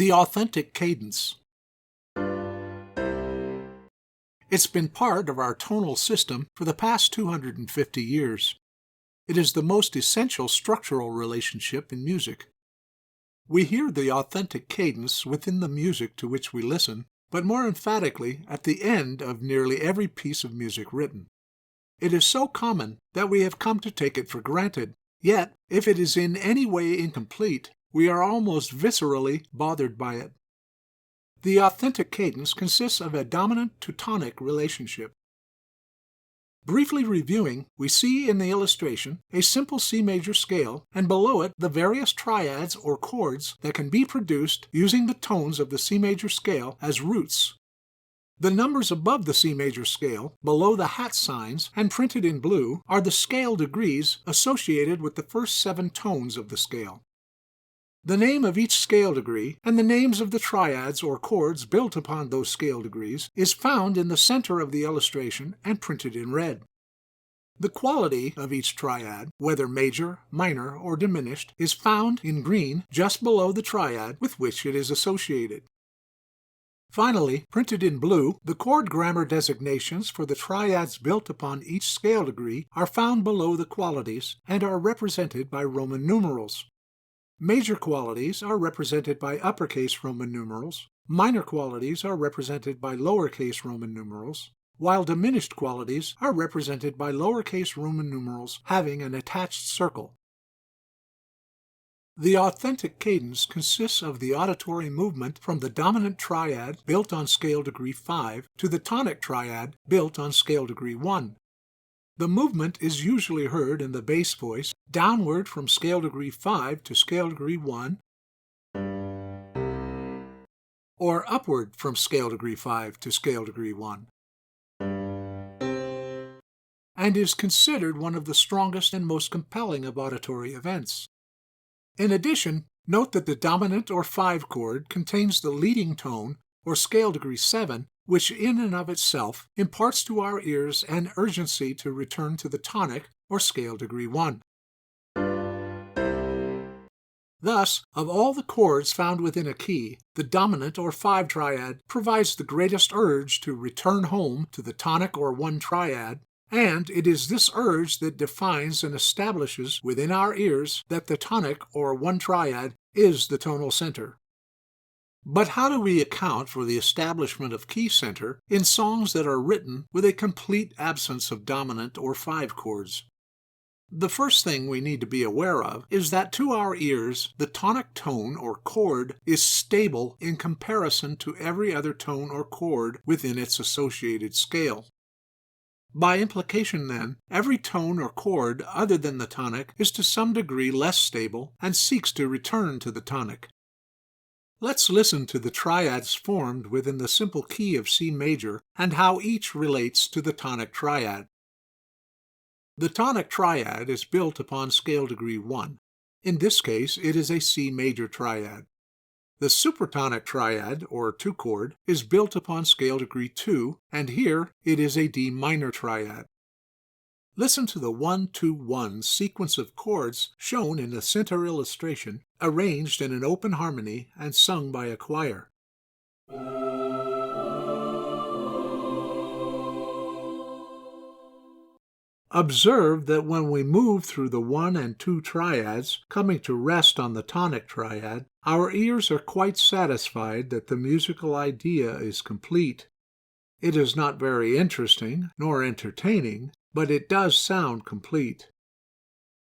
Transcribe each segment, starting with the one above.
The authentic cadence. It's been part of our tonal system for the past 250 years. It is the most essential structural relationship in music. We hear the authentic cadence within the music to which we listen, but more emphatically at the end of nearly every piece of music written. It is so common that we have come to take it for granted, yet if it is in any way incomplete, we are almost viscerally bothered by it. The authentic cadence consists of a dominant to tonic relationship. Briefly reviewing, we see in the illustration a simple C major scale, and below it the various triads or chords that can be produced using the tones of the C major scale as roots. The numbers above the C major scale, below the hat signs, and printed in blue, are the scale degrees associated with the first 7 tones of the scale. The name of each scale degree, and the names of the triads or chords built upon those scale degrees, is found in the center of the illustration and printed in red. The quality of each triad, whether major, minor, or diminished, is found in green just below the triad with which it is associated. Finally, printed in blue, the chord grammar designations for the triads built upon each scale degree are found below the qualities and are represented by Roman numerals. Major qualities are represented by uppercase Roman numerals, minor qualities are represented by lowercase Roman numerals, while diminished qualities are represented by lowercase Roman numerals having an attached circle. The authentic cadence consists of the auditory movement from the dominant triad built on scale degree 5 to the tonic triad built on scale degree 1. The movement is usually heard in the bass voice downward from scale degree 5 to scale degree 1, or upward from scale degree 5 to scale degree 1, and is considered one of the strongest and most compelling of auditory events. In addition, note that the dominant or 5 chord contains the leading tone, or scale degree 7, which in and of itself imparts to our ears an urgency to return to the tonic, or scale degree 1. Thus, of all the chords found within a key, the dominant or 5 triad provides the greatest urge to return home to the tonic or 1 triad, and it is this urge that defines and establishes within our ears that the tonic or 1 triad is the tonal center. But how do we account for the establishment of key center in songs that are written with a complete absence of dominant or 5 chords? The first thing we need to be aware of is that to our ears, the tonic tone or chord is stable in comparison to every other tone or chord within its associated scale. By implication, then, every tone or chord other than the tonic is to some degree less stable and seeks to return to the tonic. Let's listen to the triads formed within the simple key of C major and how each relates to the tonic triad. The tonic triad is built upon scale degree 1. In this case, it is a C major triad. The supertonic triad, or 2 chord, is built upon scale degree 2, and here it is a D minor triad. Listen to the 1-2-1 sequence of chords shown in the center illustration, arranged in an open harmony and sung by a choir. Observe that when we move through the 1 and 2 triads, coming to rest on the tonic triad, our ears are quite satisfied that the musical idea is complete. It is not very interesting nor entertaining, but it does sound complete.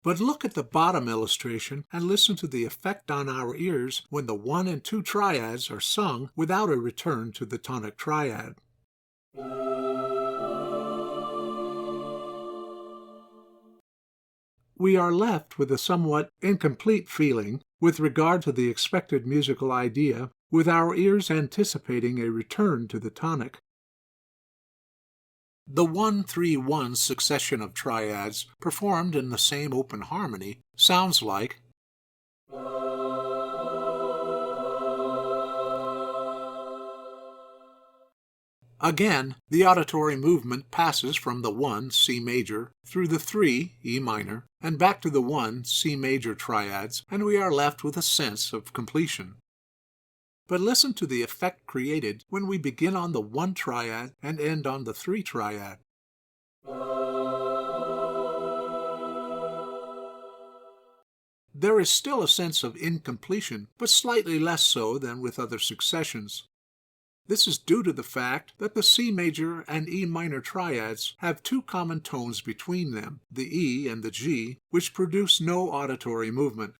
But look at the bottom illustration and listen to the effect on our ears when the 1 and 2 triads are sung without a return to the tonic triad. We are left with a somewhat incomplete feeling with regard to the expected musical idea, with our ears anticipating a return to the tonic. The 1-3-1 succession of triads, performed in the same open harmony, sounds like Again, the auditory movement passes from the 1 C major through the 3 E minor and back to the 1 C major triads, and we are left with a sense of completion. but listen to the effect created when we begin on the 1 triad and end on the 3 triad. There is still a sense of incompletion, but slightly less so than with other successions. This is due to the fact that the C major and E minor triads have 2 common tones between them, the E and the G, which produce no auditory movement.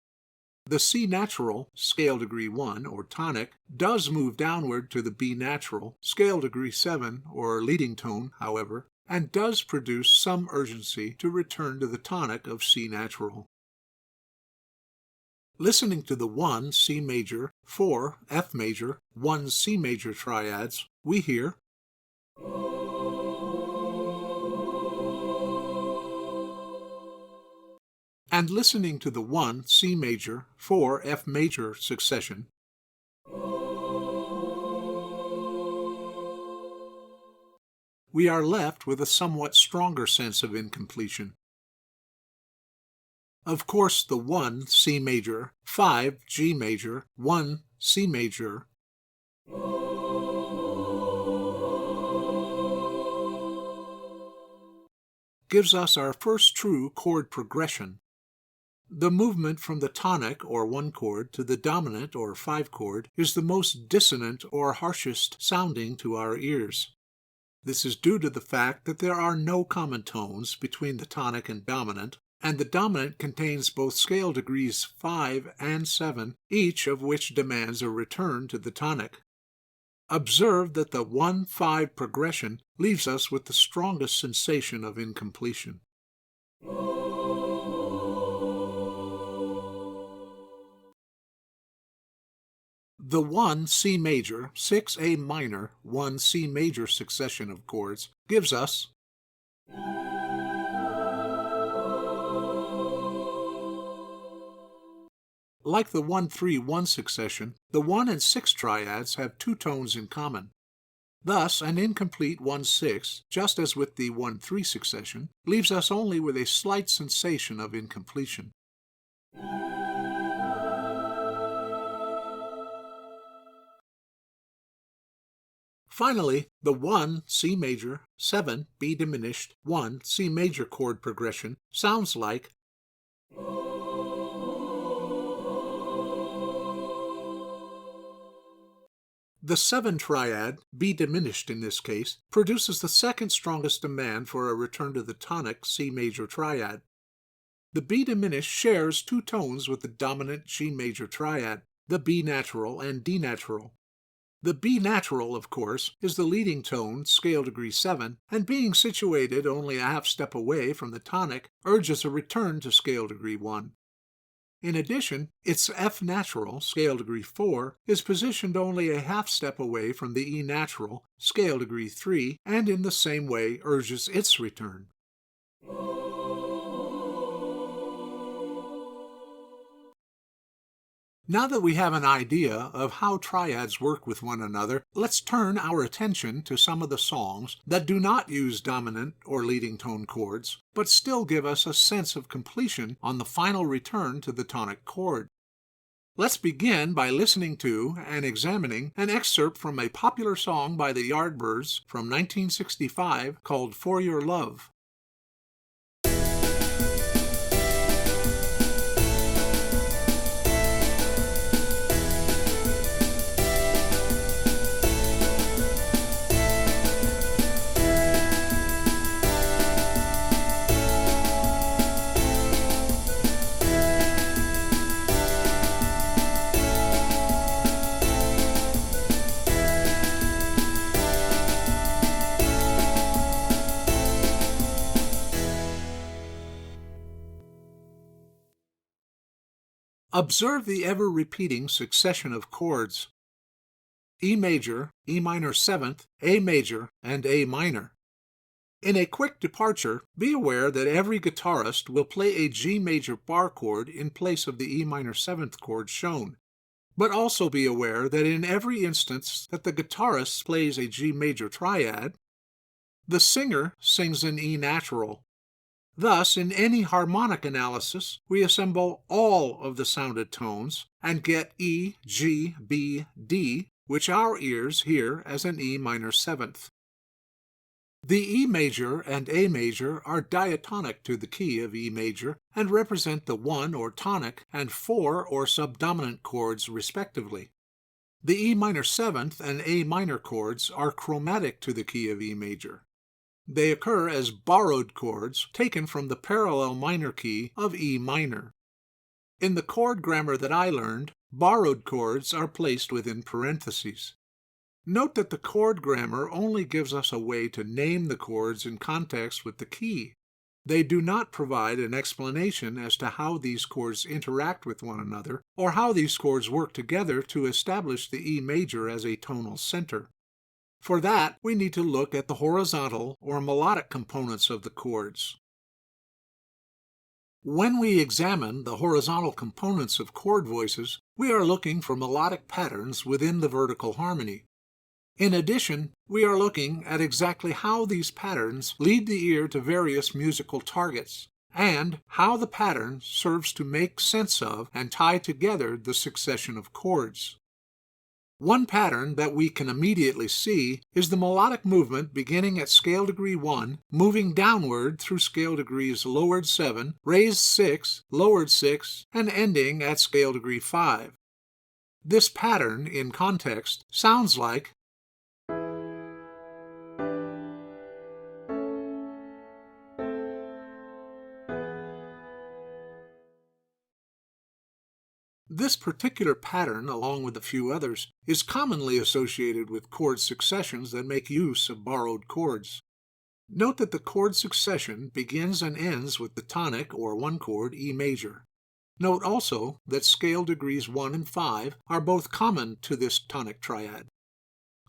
The C natural, scale degree 1, or tonic, does move downward to the B natural, scale degree 7, or leading tone, however, and does produce some urgency to return to the tonic of C natural. Listening to the 1 C major, 4 F major, 1 C major triads, we hear and listening to the 1 C major, 4 F major succession, we are left with a somewhat stronger sense of incompletion. Of course, the 1 C major, 5 G major, 1 C major gives us our first true chord progression. The movement from the tonic, or 1 chord, to the dominant, or 5 chord, is the most dissonant or harshest sounding to our ears. This is due to the fact that there are no common tones between the tonic and dominant, and the dominant contains both scale degrees 5 and 7, each of which demands a return to the tonic. Observe that the 1-5 progression leaves us with the strongest sensation of incompletion. The 1 C major, 6 A minor, 1 C major succession of chords gives us like the 1-3-1 succession, the 1 and 6 triads have 2 tones in common. Thus, an incomplete 1-6, just as with the 1-3 succession, leaves us only with a slight sensation of incompletion. Finally, the 1 C major, 7 B diminished, 1 C major chord progression sounds like the 7 triad, B diminished in this case, produces the second strongest demand for a return to the tonic C major triad. The B diminished shares 2 tones with the dominant G major triad, the B natural and D natural. The B natural, of course, is the leading tone, scale degree 7, and being situated only a half step away from the tonic, urges a return to scale degree 1. In addition, its F natural, scale degree 4, is positioned only a half step away from the E natural, scale degree 3, and in the same way urges its return. Now that we have an idea of how triads work with one another, let's turn our attention to some of the songs that do not use dominant or leading tone chords, but still give us a sense of completion on the final return to the tonic chord. Let's begin by listening to and examining an excerpt from a popular song by the Yardbirds from 1965 called For Your Love. Observe the ever-repeating succession of chords: E major, E minor 7th, A major, and A minor. In a quick departure, be aware that every guitarist will play a G major bar chord in place of the E minor 7th chord shown. But also be aware that in every instance that the guitarist plays a G major triad, the singer sings an E natural. Thus, in any harmonic analysis, we assemble all of the sounded tones and get E, G, B, D, which our ears hear as an E minor seventh. The E major and A major are diatonic to the key of E major and represent the 1 or tonic and 4 or subdominant chords respectively. The E minor seventh and A minor chords are chromatic to the key of E major. They occur as borrowed chords taken from the parallel minor key of E minor. In the chord grammar that I learned, borrowed chords are placed within parentheses. Note that the chord grammar only gives us a way to name the chords in context with the key. They do not provide an explanation as to how these chords interact with one another, or how these chords work together to establish the E major as a tonal center. For that, we need to look at the horizontal or melodic components of the chords. When we examine the horizontal components of chord voices, we are looking for melodic patterns within the vertical harmony. In addition, we are looking at exactly how these patterns lead the ear to various musical targets, and how the pattern serves to make sense of and tie together the succession of chords. One pattern that we can immediately see is the melodic movement beginning at scale degree 1, moving downward through scale degrees lowered 7, raised 6, lowered 6, and ending at scale degree 5. This pattern, in context, sounds like This particular pattern, along with a few others, is commonly associated with chord successions that make use of borrowed chords. Note that the chord succession begins and ends with the tonic or one chord E major. Note also that scale degrees 1 and 5 are both common to this tonic triad.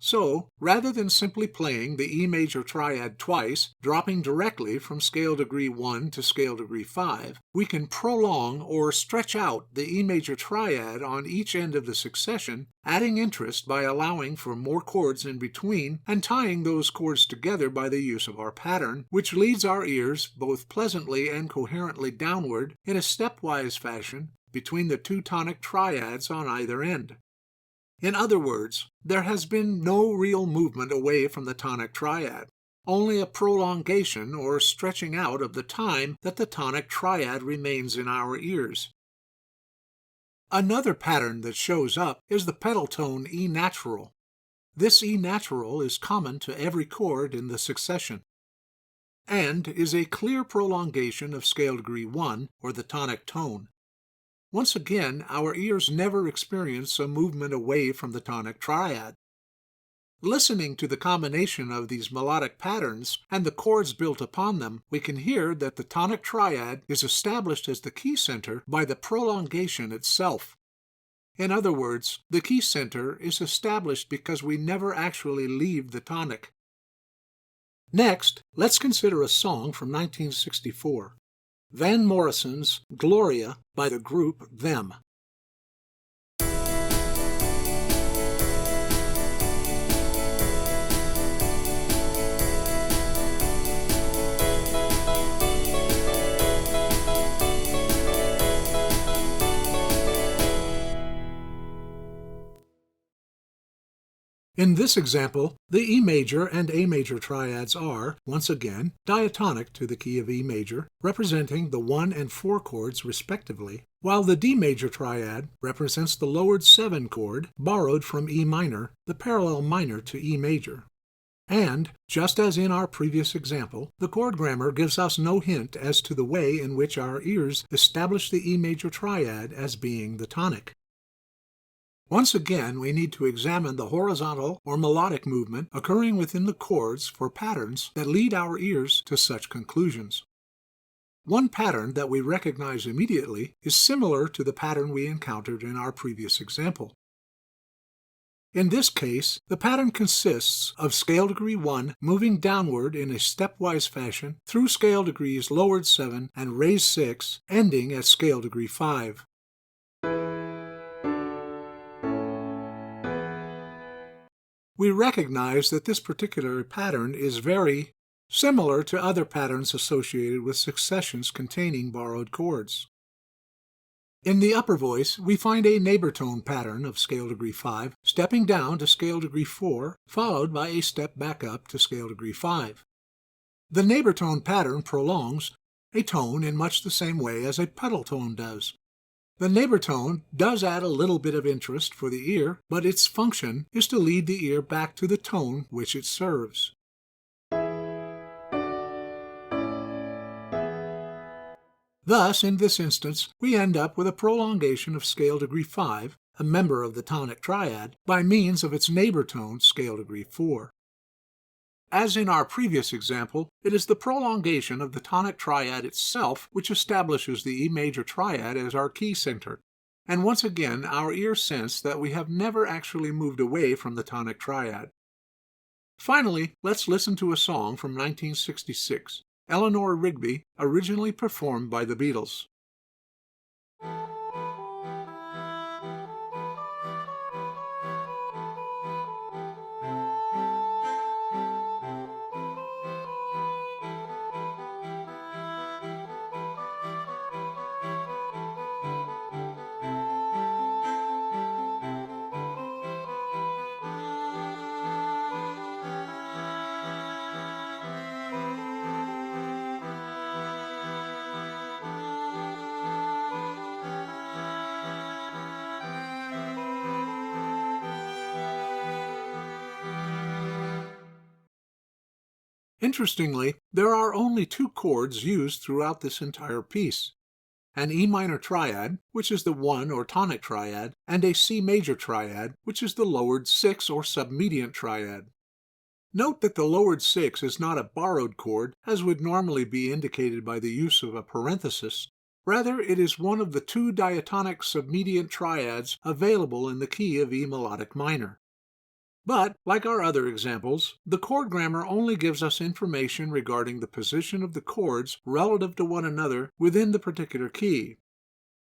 So, rather than simply playing the E major triad twice, dropping directly from scale degree 1 to scale degree 5, we can prolong or stretch out the E major triad on each end of the succession, adding interest by allowing for more chords in between and tying those chords together by the use of our pattern, which leads our ears both pleasantly and coherently downward in a stepwise fashion between the two tonic triads on either end. In other words, there has been no real movement away from the tonic triad, only a prolongation or stretching out of the time that the tonic triad remains in our ears. Another pattern that shows up is the pedal tone E natural. This E natural is common to every chord in the succession, and is a clear prolongation of scale degree 1, or the tonic tone. Once again, our ears never experience a movement away from the tonic triad. Listening to the combination of these melodic patterns and the chords built upon them, we can hear that the tonic triad is established as the key center by the prolongation itself. In other words, the key center is established because we never actually leave the tonic. Next, let's consider a song from 1964. Van Morrison's Gloria by the group Them. In this example, the E major and A major triads are, once again, diatonic to the key of E major, representing the 1 and 4 chords respectively, while the D major triad represents the lowered 7 chord borrowed from E minor, the parallel minor to E major. And, just as in our previous example, the chord grammar gives us no hint as to the way in which our ears establish the E major triad as being the tonic. Once again, we need to examine the horizontal or melodic movement occurring within the chords for patterns that lead our ears to such conclusions. One pattern that we recognize immediately is similar to the pattern we encountered in our previous example. In this case, the pattern consists of scale degree 1 moving downward in a stepwise fashion through scale degrees lowered 7 and raised 6, ending at scale degree 5. We recognize that this particular pattern is very similar to other patterns associated with successions containing borrowed chords. In the upper voice, we find a neighbor tone pattern of scale degree 5, stepping down to scale degree 4, followed by a step back up to scale degree 5. The neighbor tone pattern prolongs a tone in much the same way as a pedal tone does. The neighbor tone does add a little bit of interest for the ear, but its function is to lead the ear back to the tone which it serves. Thus, in this instance, we end up with a prolongation of scale degree 5, a member of the tonic triad, by means of its neighbor tone, scale degree 4. As in our previous example, it is the prolongation of the tonic triad itself which establishes the E major triad as our key center, and once again our ears sense that we have never actually moved away from the tonic triad. Finally, let's listen to a song from 1966. Eleanor Rigby, originally performed by the Beatles. Interestingly, there are only two chords used throughout this entire piece: an E minor triad, which is the 1 or tonic triad, and a C major triad, which is the lowered 6 or submediant triad. Note that the lowered 6 is not a borrowed chord, as would normally be indicated by the use of a parenthesis. Rather, it is one of the two diatonic submediant triads available in the key of E melodic minor. But, like our other examples, the chord grammar only gives us information regarding the position of the chords relative to one another within the particular key.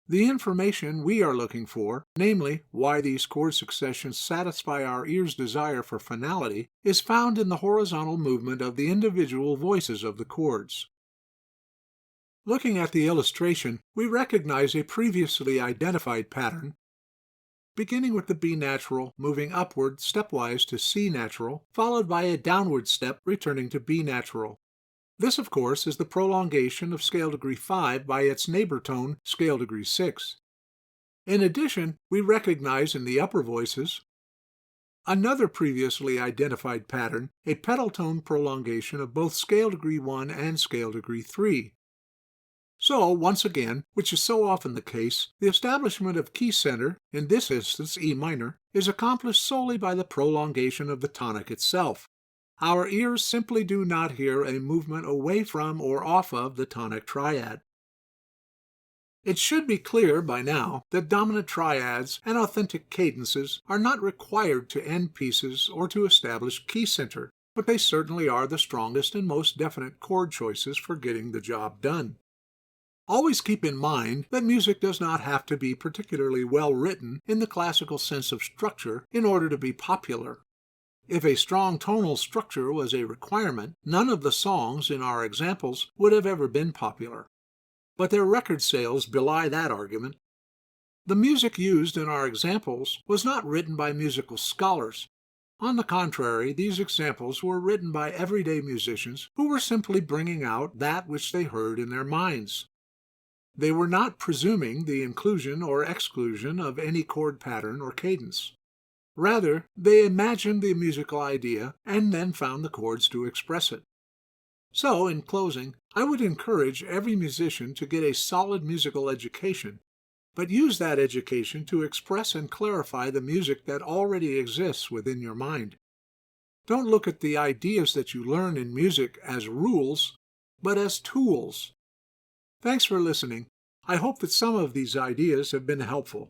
The information we are looking for, namely why these chord successions satisfy our ear's desire for finality, is found in the horizontal movement of the individual voices of the chords. Looking at the illustration, we recognize a previously identified pattern, beginning with the B natural, moving upward stepwise to C natural, followed by a downward step returning to B natural. This, of course, is the prolongation of scale degree 5 by its neighbor tone, scale degree 6. In addition, we recognize in the upper voices another previously identified pattern, a pedal tone prolongation of both scale degree 1 and scale degree 3. So, once again, which is so often the case, the establishment of key center, in this instance E minor, is accomplished solely by the prolongation of the tonic itself. Our ears simply do not hear a movement away from or off of the tonic triad. It should be clear by now that dominant triads and authentic cadences are not required to end pieces or to establish key center, but they certainly are the strongest and most definite chord choices for getting the job done. Always keep in mind that music does not have to be particularly well written in the classical sense of structure in order to be popular. If a strong tonal structure was a requirement, none of the songs in our examples would have ever been popular. But their record sales belie that argument. The music used in our examples was not written by musical scholars. On the contrary, these examples were written by everyday musicians who were simply bringing out that which they heard in their minds. They were not presuming the inclusion or exclusion of any chord pattern or cadence. Rather, they imagined the musical idea and then found the chords to express it. So, in closing, I would encourage every musician to get a solid musical education, but use that education to express and clarify the music that already exists within your mind. Don't look at the ideas that you learn in music as rules, but as tools. Thanks for listening. I hope that some of these ideas have been helpful.